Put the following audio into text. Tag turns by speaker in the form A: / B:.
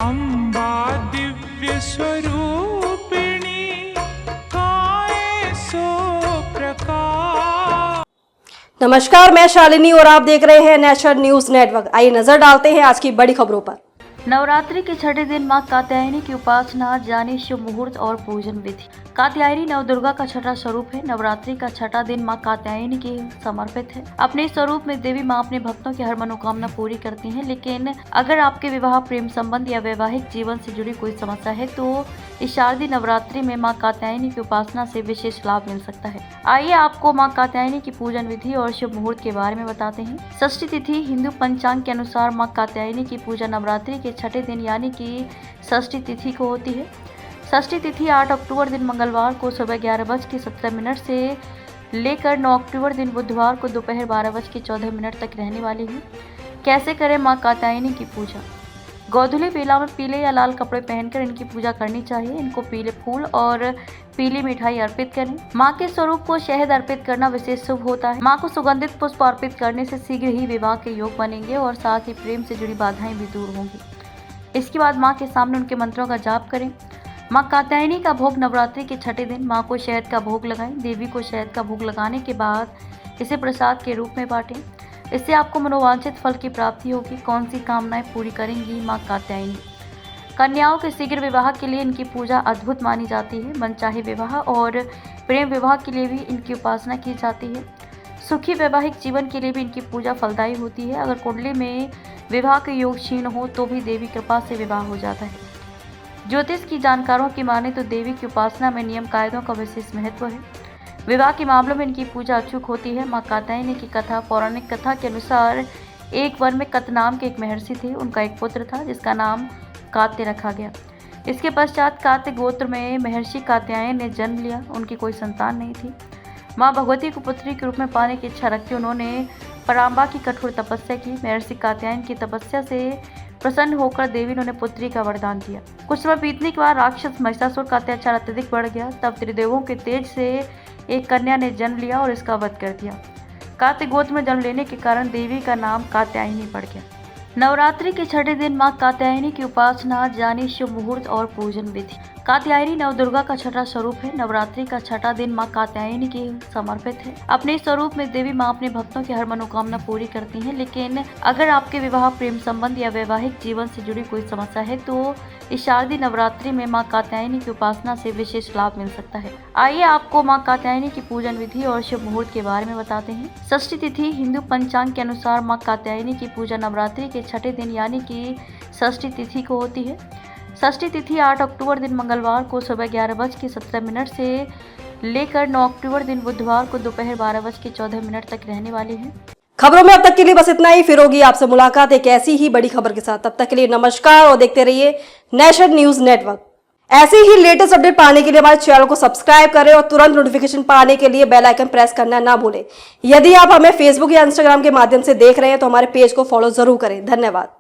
A: अम्बा दिव्य स्वरूपिणी काय सो प्रकाश।
B: नमस्कार, मैं शालिनी और आप देख रहे हैं नेशनल न्यूज नेटवर्क। आइए नजर डालते हैं आज की बड़ी खबरों पर।
C: नवरात्रि के छठे दिन मां कात्यायनी की उपासना, जाने शुभ मुहूर्त और पूजन विधि। कात्यायनी नवदुर्गा का छठा स्वरूप है। नवरात्रि का छठा दिन मां कात्यायनी के समर्पित है। अपने स्वरूप में देवी मां अपने भक्तों की हर मनोकामना पूरी करती हैं। लेकिन अगर आपके विवाह, प्रेम संबंध या वैवाहिक जीवन से जुड़ी कोई समस्या है तो इस शारदीय नवरात्रि में मां कात्यायनी की उपासना से विशेष लाभ मिल सकता है। आइए आपको मां कात्यायनी की पूजन विधि और शुभ मुहूर्त के बारे में बताते हैं। षष्ठी तिथि हिंदू पंचांग के अनुसार मां कात्यायनी की पूजा नवरात्रि के छठे दिन यानी कि षष्ठी तिथि को होती है। षष्ठी तिथि 8 अक्टूबर दिन मंगलवार को सुबह 11:17 से लेकर 9 अक्टूबर दिन बुधवार को दोपहर 12:14 तक रहने वाली है। कैसे करें मां कात्यायनी की पूजा? गोधूली बेला में पीले या लाल कपड़े पहनकर इनकी पूजा करनी चाहिए। इनको पीले फूल और पीली मिठाई अर्पित करें। मां के स्वरूप को शहद अर्पित करना विशेष शुभ होता है। मां को सुगंधित पुष्प अर्पित करने से शीघ्र ही विवाह के योग बनेंगे और साथ ही प्रेम से जुड़ी बाधाएं भी दूर होंगी। इसके बाद मां के सामने उनके मंत्रों का जाप करें। मां कात्यायनी का भोग नवरात्रि के छठे दिन मां को शहद का भोग लगाएं। देवी को शहद का भोग लगाने के बाद इसे प्रसाद के रूप में बांटें। इससे आपको मनोवांछित फल की प्राप्ति होगी। कौन सी कामनाएं पूरी करेंगी मां कात्यायनी? कन्याओं के शीघ्र विवाह के लिए इनकी पूजा अद्भुत मानी जाती है। मनचाहे विवाह और प्रेम विवाह के लिए भी इनकी उपासना की जाती है। सुखी वैवाहिक जीवन के लिए भी इनकी पूजा फलदायी होती है। अगर कुंडली में विवाह के योग क्षीण हो तो भी देवी कृपा से विवाह हो जाता है। ज्योतिष की जानकारों की माने तो देवी की उपासना में नियम कायदों का विशेष महत्व है। विवाह के मामलों में इनकी पूजा अचूक होती है। मां कात्यायनी की कथा, पौराणिक कथा के अनुसार एक वन में कत नाम के एक महर्षि थे। उनका एक पुत्र था जिसका नाम कात्य रखा गया। इसके पश्चात कात्य गोत्र में महर्षि कात्यायन ने जन्म लिया। उनकी कोई संतान नहीं थी। मां भगवती को पुत्री के रूप में पाने की इच्छा रखती उन्होंने पराम्बा की कठोर तपस्या की। महर्षि कात्यायन की तपस्या से प्रसन्न होकर देवी ने उन्हें पुत्री का वरदान दिया। कुछ समय बीतने के बाद राक्षस महिषासुर का अत्याचार अत्यधिक बढ़ गया। तब त्रिदेवों के तेज से एक कन्या ने जन्म लिया और इसका वध कर दिया। कात्य गोत्र में जन्म लेने के कारण देवी का नाम कात्यायनी पड़ गया। नवरात्रि के छठे दिन मां कात्यायनी की उपासना, जाने शुभ मुहूर्त और पूजन विधि। कात्यायनी नवदुर्गा का छठा स्वरूप है। नवरात्रि का छठा दिन मां कात्यायनी के समर्पित है। अपने स्वरूप में देवी मां अपने भक्तों की हर मनोकामना पूरी करती हैं। लेकिन अगर आपके विवाह, प्रेम संबंध या वैवाहिक जीवन से जुड़ी कोई समस्या है तो इस शारदीय नवरात्रि में मां कात्यायनी की उपासना से विशेष लाभ मिल सकता है। आइए आपको मां कात्यायनी की पूजन विधि और शुभ मुहूर्त के बारे में बताते हैं। षष्ठी तिथि हिंदू पंचांग के अनुसार मां कात्यायनी की पूजा नवरात्रि के छठे दिन यानी कि षष्ठी तिथि को होती है। षष्ठी तिथि 8 अक्टूबर दिन मंगलवार को सुबह 11:17 से लेकर 9 अक्टूबर दिन बुधवार को दोपहर 12:14 तक रहने वाली है।
B: खबरों में अब तक के लिए बस इतना ही। फिर होगी आपसे मुलाकात एक ऐसी ही बड़ी खबर के साथ। तब तक के लिए नमस्कार और देखते रहिए नेशनल न्यूज नेटवर्क। ऐसे ही लेटेस्ट अपडेट पाने के लिए हमारे चैनल को सब्सक्राइब करें और तुरंत नोटिफिकेशन पाने के लिए बेल आइकन प्रेस करना ना भूलें। यदि आप हमें फेसबुक या इंस्टाग्राम के माध्यम से देख रहे हैं तो हमारे पेज को फॉलो जरूर करें। धन्यवाद।